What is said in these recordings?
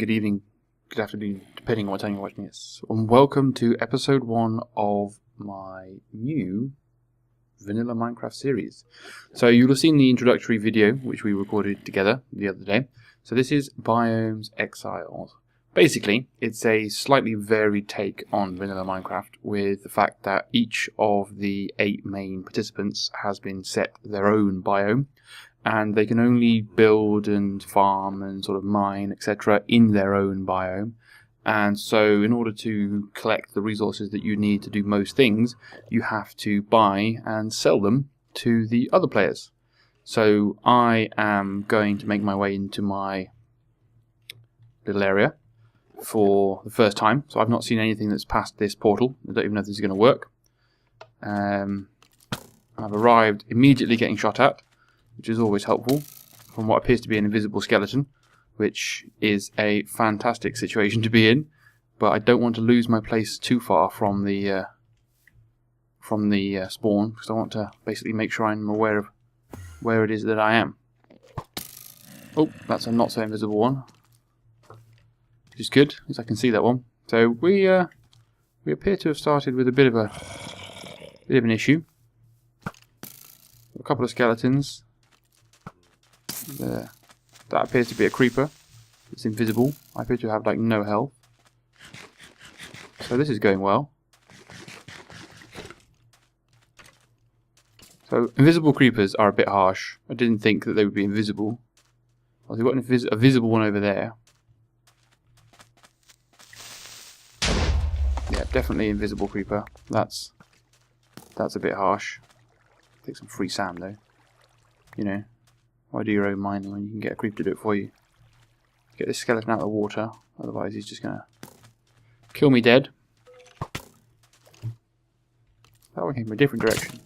good evening, good afternoon, depending on what time you're watching this. And welcome to episode 1 of my new vanilla Minecraft series. So you'll have seen the introductory video, which we recorded together the other day. So this is Biomes Exiles. Basically, it's a slightly varied take on vanilla Minecraft, with the fact that each of the 8 main participants has been set their own biome, and they can only build and farm and sort of mine, etc. in their own biome. And so in order to collect the resources that you need to do most things, you have to buy and sell them to the other players. So I am going to make my way into my little area for the first time. So I've not seen anything that's past this portal. I don't even know if this is going to work. I've arrived immediately getting shot at, which is always helpful, from what appears to be an invisible skeleton, which is a fantastic situation to be in, but I don't want to lose my place too far from the spawn, because I want to basically make sure I'm aware of where it is that I am. Oh, that's a not so invisible one, which is good, because I can see that one. So we appear to have started with a bit of an issue. A couple of skeletons. There. That appears to be a creeper. It's invisible. I appear to have like no health. So this is going well. So invisible creepers are a bit harsh. I didn't think that they would be invisible. Well, we've got a visible one over there. Yeah, definitely invisible creeper. That's a bit harsh. Take some free sand though. You know, why do your own mining when you can get a creeper to do it for you? Get this skeleton out of the water, otherwise he's just gonna kill me dead. That one came from a different direction.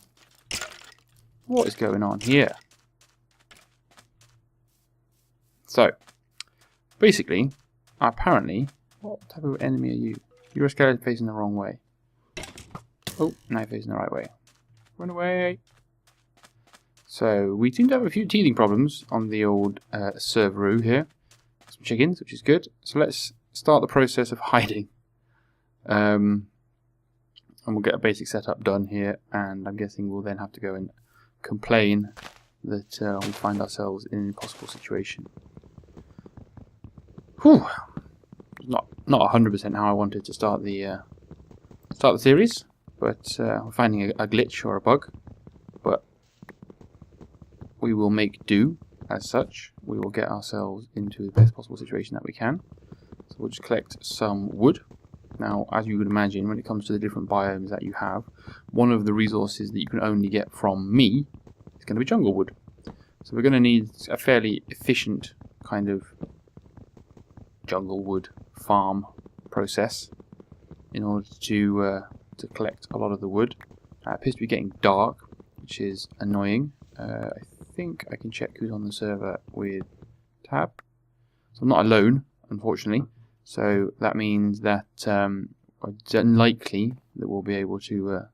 What is going on here? So, basically, apparently, what type of enemy are you? You're a skeleton facing the wrong way. Oh, now facing the right way. Run away! So, we seem to have a few teething problems on the old server here. Some chickens, which is good. So let's start the process of hiding. And we'll get a basic setup done here, and I'm guessing we'll then have to go and complain that we find ourselves in an impossible situation. Whew! Not 100% how I wanted to start the series, but we're finding a glitch or a bug. But we will make do as such. We will get ourselves into the best possible situation that we can. So we'll just collect some wood. Now, as you would imagine, when it comes to the different biomes that you have, one of the resources that you can only get from me is going to be jungle wood. So we're going to need a fairly efficient kind of jungle wood farm process in order to collect a lot of the wood. It appears to be getting dark, which is annoying. I think I can check who's on the server with tab. So I'm not alone, unfortunately. So that means that it's unlikely that we'll be able to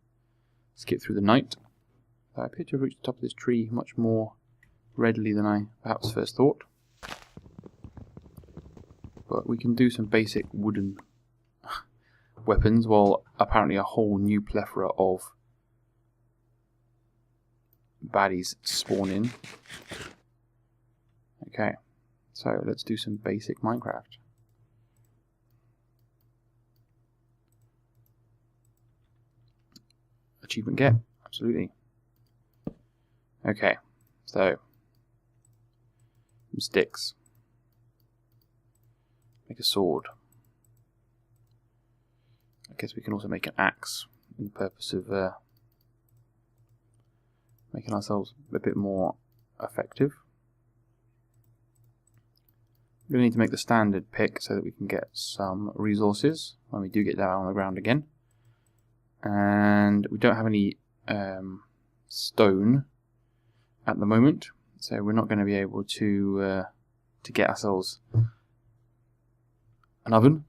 skip through the night. I appear to have reached the top of this tree much more readily than I perhaps first thought. But we can do some basic wooden weapons, while apparently a whole new plethora of baddies spawn in. Okay, so let's do some basic Minecraft. Achievement get, absolutely. Okay, so some sticks. Make a sword. I guess we can also make an axe in the purpose of making ourselves a bit more effective. We're going to need to make the standard pick so that we can get some resources when we do get down on the ground again. And we don't have any stone at the moment, so we're not going to be able to get ourselves an oven,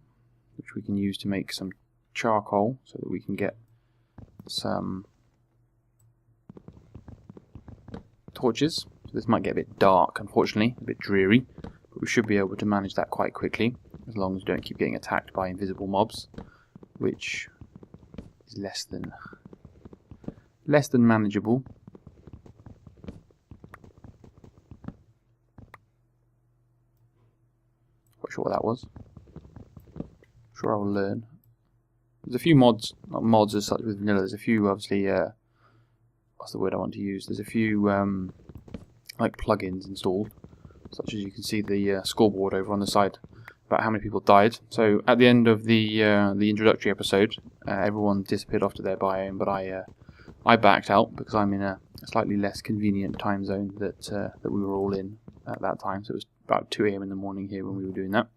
which we can use to make some charcoal so that we can get some torches. So this might get a bit dark, unfortunately, a bit dreary, but we should be able to manage that quite quickly. as long as you don't keep getting attacked by invisible mobs, which is less than manageable. Quite sure what that was. Sure, I will learn. There's a few mods, not mods as such with vanilla. There's a few, obviously. What's the word I want to use? There's a few like plugins installed, such as you can see the scoreboard over on the side about how many people died. So at the end of the introductory episode, everyone disappeared off to their biome, but I backed out because I'm in a slightly less convenient time zone that we were all in at that time. So it was about 2 AM in the morning here when we were doing that.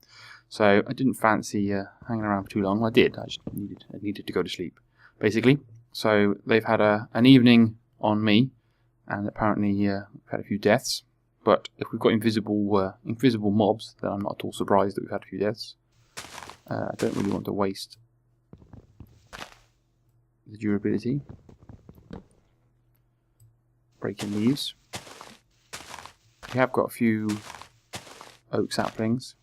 So I didn't fancy hanging around for too long. I did. I just needed to go to sleep, basically. So they've had an evening on me, and apparently we've had a few deaths. But if we've got invisible mobs, then I'm not at all surprised that we've had a few deaths. I don't really want to waste the durability. Breaking leaves. We have got a few oak saplings.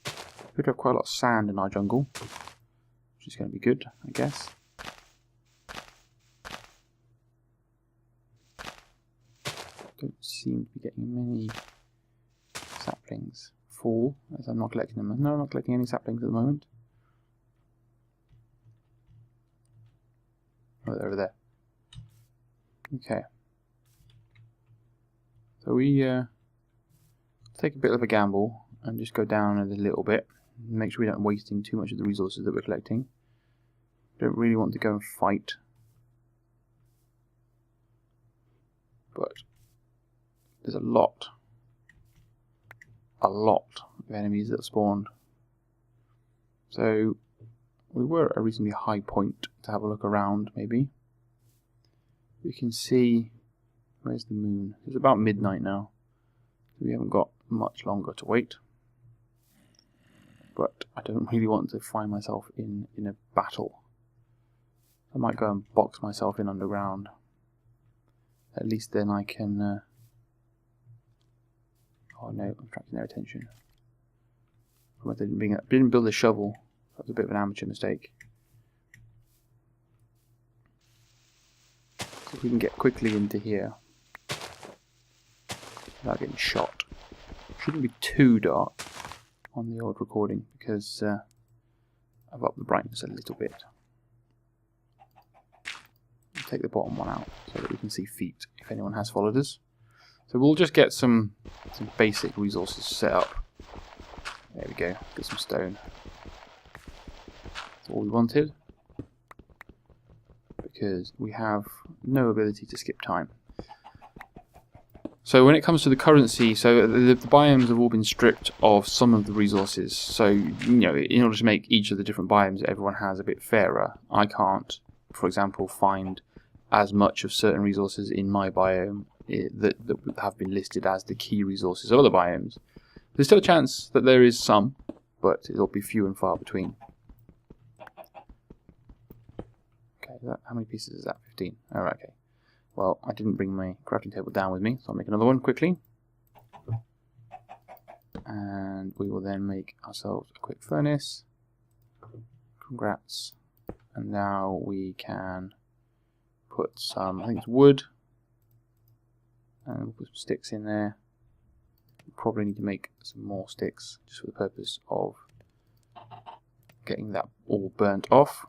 We could have quite a lot of sand in our jungle, which is going to be good, I guess. Don't seem to be getting many saplings fall, as I'm not collecting them. No, I'm not collecting any saplings at the moment. Oh, they're over there. Okay. So we take a bit of a gamble and just go down a little bit. Make sure we don't wasting too much of the resources that we're collecting. Don't really want to go and fight. But there's a lot of enemies that have spawned. So we were at a reasonably high point to have a look around, maybe. We can see, where's the moon? It's about midnight now. So we haven't got much longer to wait. But I don't really want to find myself in a battle. I might go and box myself in underground. At least then I can... Oh no, I'm attracting their attention. I didn't build a shovel. That was a bit of an amateur mistake. So if we can get quickly into here without getting shot. Shouldn't be too dark on the old recording because I've upped the brightness a little bit. I'll take the bottom one out so that we can see feet if anyone has followed us. So we'll just get some basic resources set up. There we go, get some stone. That's all we wanted, because we have no ability to skip time. So when it comes to the currency, so the biomes have all been stripped of some of the resources. So, you know, in order to make each of the different biomes everyone has a bit fairer, I can't, for example, find as much of certain resources in my biome that have been listed as the key resources of other biomes. There's still a chance that there is some, but it'll be few and far between. Okay, how many pieces is that? 15. Alright, okay. Well, I didn't bring my crafting table down with me, so I'll make another one quickly. And we will then make ourselves a quick furnace. Congrats. And now we can put some, I think it's wood. And we'll put some sticks in there. We'll probably need to make some more sticks, just for the purpose of getting that all burnt off.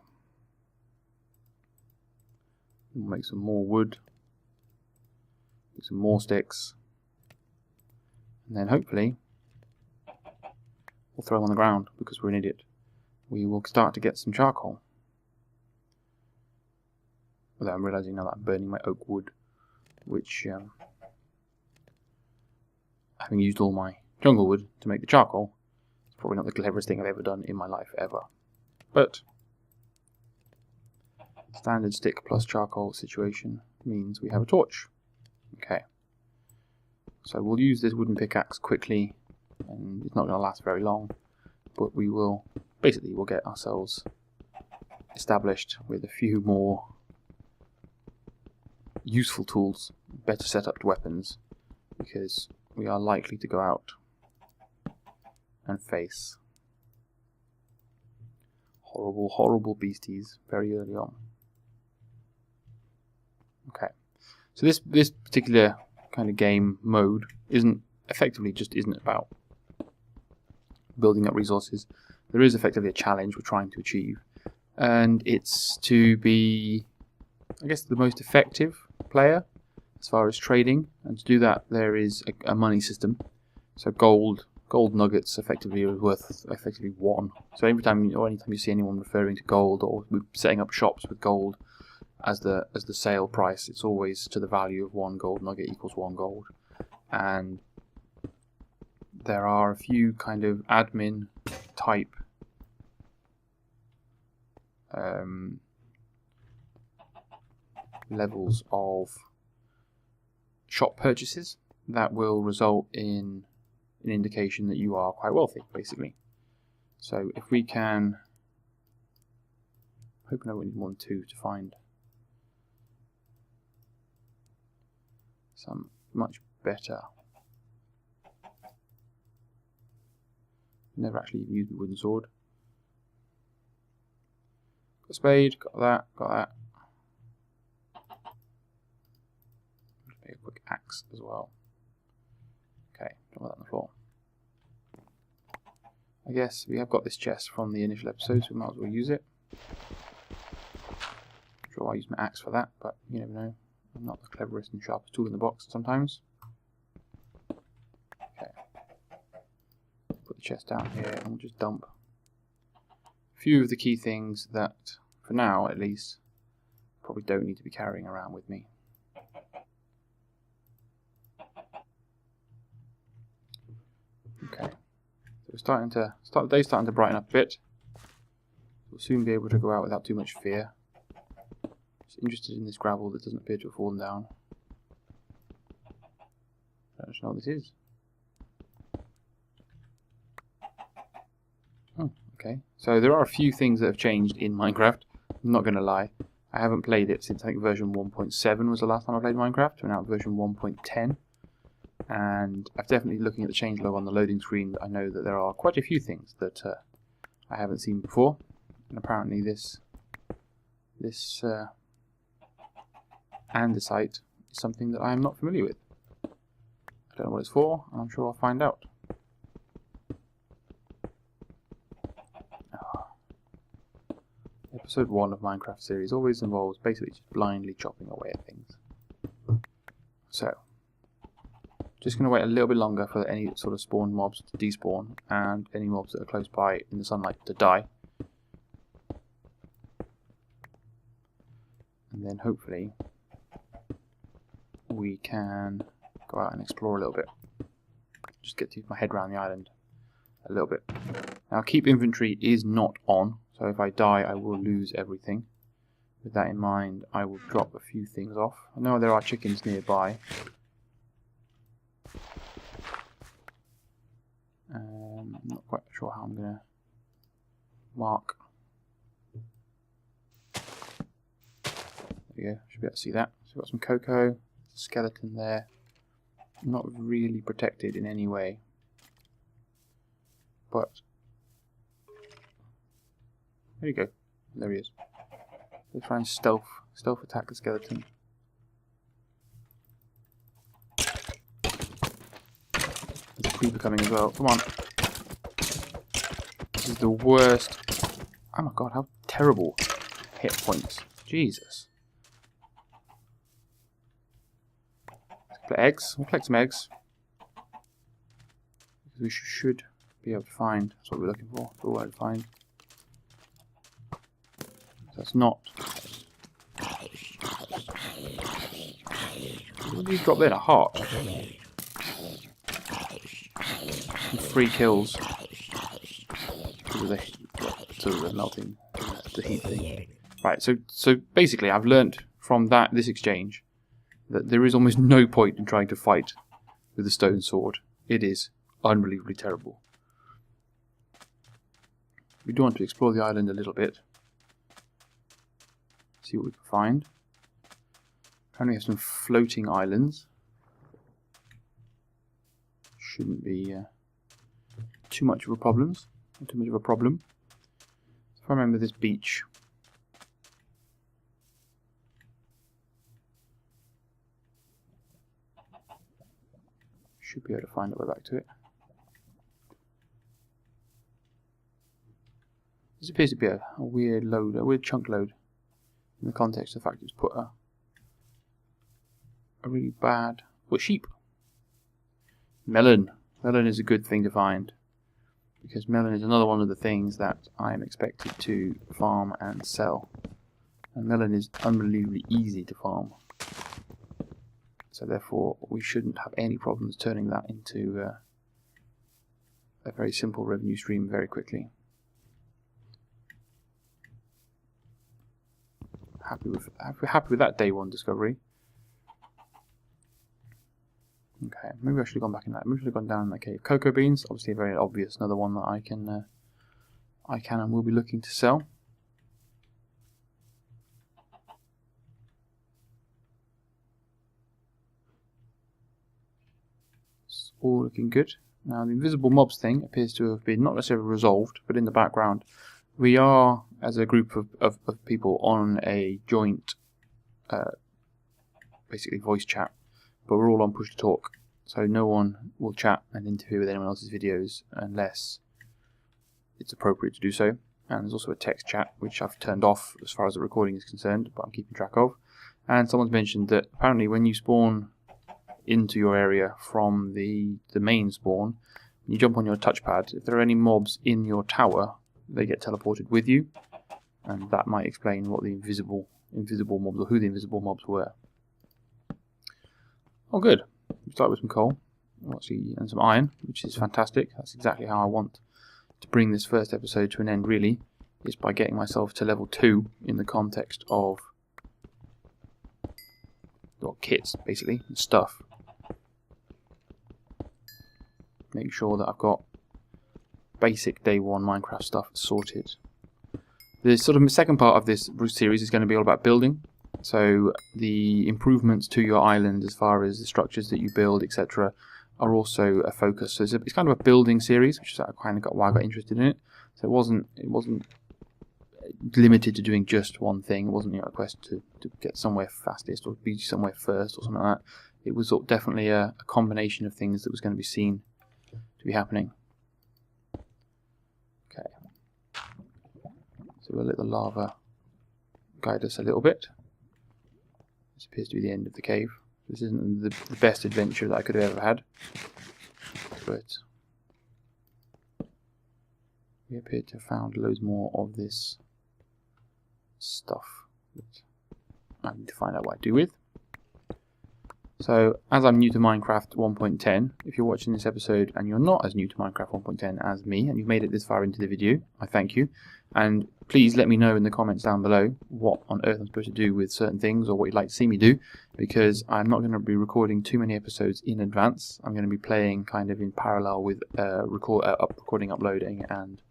We'll make some more wood. Some more sticks, and then hopefully we'll throw them on the ground because we're an idiot. We will start to get some charcoal. Although I'm realizing now that I'm burning my oak wood, which, having used all my jungle wood to make the charcoal, is probably not the cleverest thing I've ever done in my life ever. But standard stick plus charcoal situation means we have a torch. Okay, so we'll use this wooden pickaxe quickly, and it's not going to last very long, but we will, basically we'll get ourselves established with a few more useful tools, better set up weapons, because we are likely to go out and face horrible, horrible beasties very early on. Okay, so this particular kind of game mode isn't about building up resources. There is effectively a challenge we're trying to achieve, and it's to be, I guess, the most effective player as far as trading. And to do that, there is a money system. So gold nuggets effectively are worth effectively 1. So anytime you see anyone referring to gold or setting up shops with gold as the sale price, it's always to the value of 1 gold nugget equals 1 gold. And there are a few kind of admin type levels of shop purchases that will result in an indication that you are quite wealthy, basically. So if we can, hoping I wouldn't need more than 2 to find some much better. Never actually used the wooden sword. Got a spade, got that. Make a quick axe as well. Okay, drop that on the floor. I guess we have got this chest from the initial episode, so we might as well use it. I'm sure I'll use my axe for that, but you never know. I'm not the cleverest and sharpest tool in the box sometimes. Okay. Put the chest down here and we'll just dump a few of the key things that, for now at least, probably don't need to be carrying around with me. Okay. So the day's starting to brighten up a bit. We'll soon be able to go out without too much fear. Just interested in this gravel that doesn't appear to have fallen down. I don't know what this is. Oh, okay. So there are a few things that have changed in Minecraft. I'm not going to lie. I haven't played it since I think version 1.7 was the last time I played Minecraft. We're now at version 1.10. And I'm definitely looking at the changelog on the loading screen. I know that there are quite a few things that I haven't seen before. And apparently this andesite is something that I am not familiar with. I don't know what it's for, and I'm sure I'll find out. Episode 1 of Minecraft series always involves basically just blindly chopping away at things. So, just going to wait a little bit longer for any sort of spawn mobs to despawn and any mobs that are close by in the sunlight to die. And then hopefully we can go out and explore a little bit. Just get to my head around the island a little bit. Now keep inventory is not on, so if I die I will lose everything. With that in mind, I will drop a few things off. I know there are chickens nearby. I'm not quite sure how I'm going to mark. There we go, should be able to see that. So we've got some cocoa, skeleton there. Not really protected in any way. But there you go. There he is. Let's try and stealth attack the skeleton. There's a creeper coming as well. Come on. This is the worst. Oh my god, how terrible hit points. Jesus. Let's collect eggs. We'll collect some eggs. Because we should be able to find. That's what we're looking for. That's what we want to find. That's not. What did you drop there? A heart. And 3 kills. Because of the melting, the heat thing. Right. So basically, I've learnt from this exchange that there is almost no point in trying to fight with a stone sword. It is unbelievably terrible. We do want to explore the island a little bit. See what we can find. Apparently we have some floating islands. Shouldn't be too much of a problem. As If I remember this beach. Should be able to find a way back to it. This appears to be a weird load, a weird chunk load, in the context of the fact it's put a really bad... Well, sheep. Melon. Melon is a good thing to find, because melon is another one of the things that I am expected to farm and sell. And melon is unbelievably easy to farm. So therefore we shouldn't have any problems turning that into a very simple revenue stream very quickly. Happy with that day one discovery. Okay, maybe I should have gone back in that. Maybe I should have gone down in that cave. Cocoa beans, obviously very obvious. Another one that I can and will be looking to sell. It's all looking good. Now the invisible mobs thing appears to have been not necessarily resolved, but in the background. We are, as a group of people, on a joint, basically voice chat, but we're all on push to talk, so no one will chat and interfere with anyone else's videos unless it's appropriate to do so. And there's also a text chat, which I've turned off as far as the recording is concerned, but I'm keeping track of. And someone's mentioned that apparently when you spawn into your area from the main spawn, when you jump on your touchpad, if there are any mobs in your tower, they get teleported with you, and that might explain what the invisible mobs, or who the invisible mobs were. Oh, good. We start with some coal, and some iron, which is fantastic. That's exactly how I want to bring this first episode to an end, really, is by getting myself to level 2 in the context of kits, basically, and stuff. Make sure that I've got basic day one Minecraft stuff sorted. The sort of second part of this series is going to be all about building. So the improvements to your island, as far as the structures that you build, etc., are also a focus. So it's kind of a building series, which is kind of why I got interested in it. So it wasn't limited to doing just one thing. It wasn't a quest to get somewhere fastest or be somewhere first or something like that. It was definitely a combination of things that was going to be seen to be happening. Okay, so we'll let the lava guide us a little bit. This appears to be the end of the cave. This isn't the best adventure that I could have ever had, but we appear to have found loads more of this stuff that I need to find out what I do with. So, as I'm new to Minecraft 1.10, if you're watching this episode and you're not as new to Minecraft 1.10 as me, and you've made it this far into the video, I thank you. And please let me know in the comments down below what on earth I'm supposed to do with certain things, or what you'd like to see me do, because I'm not going to be recording too many episodes in advance. I'm going to be playing kind of in parallel with recording, uploading, and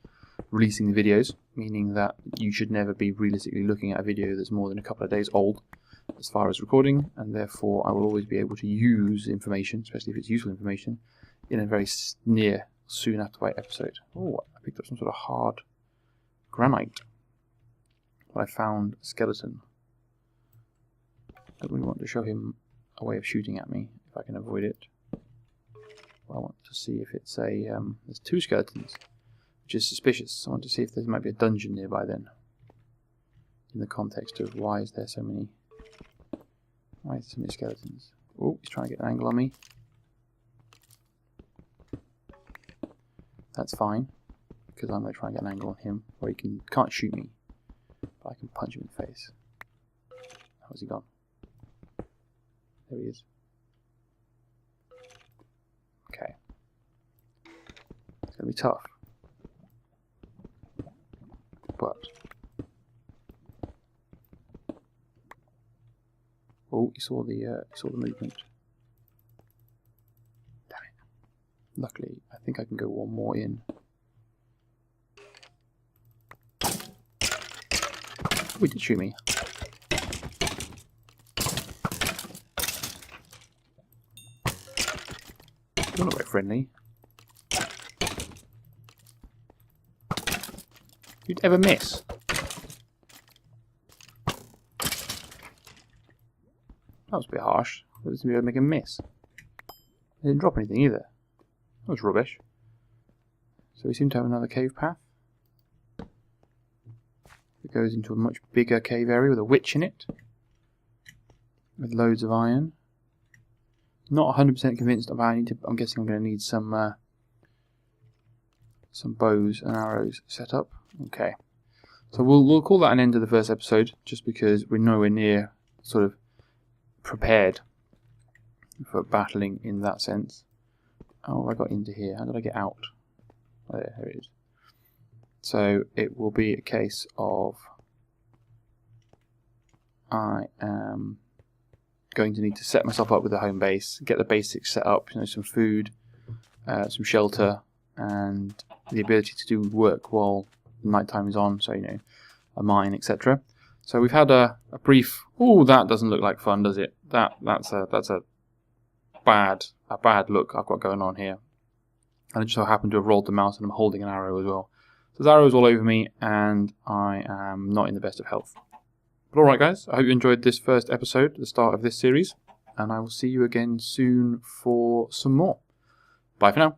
releasing the videos, meaning that you should never be realistically looking at a video that's more than a couple of days old as far as recording, and therefore I will always be able to use information, especially if it's useful information, in a very near, soon after my episode. Oh, I picked up some sort of hard granite. But I found a skeleton. I don't really want to show him a way of shooting at me, if I can avoid it. Well, I want to see if it's a... there's 2 skeletons, which is suspicious. I want to see if there might be a dungeon nearby then, in the context of why is there so many skeletons. Oh, he's trying to get an angle on me. That's fine, because I'm going to try and get an angle on him where he can't shoot me, but I can punch him in the face. How's he gone? There he is. Okay. It's going to be tough. But... oh, he saw the movement. Damn it. Luckily, I think I can go one more in. Oh, he did shoot me. You're not very friendly. You'd ever miss. That was a bit harsh. That was going to make a miss. They didn't drop anything either. That was rubbish. So we seem to have another cave path. It goes into a much bigger cave area with a witch in it. With loads of iron. Not 100% convinced about I'm guessing I'm going to need some bows and arrows set up. Okay. So we'll call that an end to the first episode, just because we're nowhere near sort of prepared for battling in that sense. Oh, I got into here. How did I get out? Oh, there it is. So it will be a case of I am going to need to set myself up with a home base, get the basics set up, some food, some shelter, and the ability to do work while nighttime is on, so a mine, etc. So we've had a brief. Oh, that doesn't look like fun, does it? That's a bad look I've got going on here. And I just so happen to have rolled the mouse and I'm holding an arrow as well. So there's arrows all over me, and I am not in the best of health. But alright guys, I hope you enjoyed this first episode, the start of this series, and I will see you again soon for some more. Bye for now.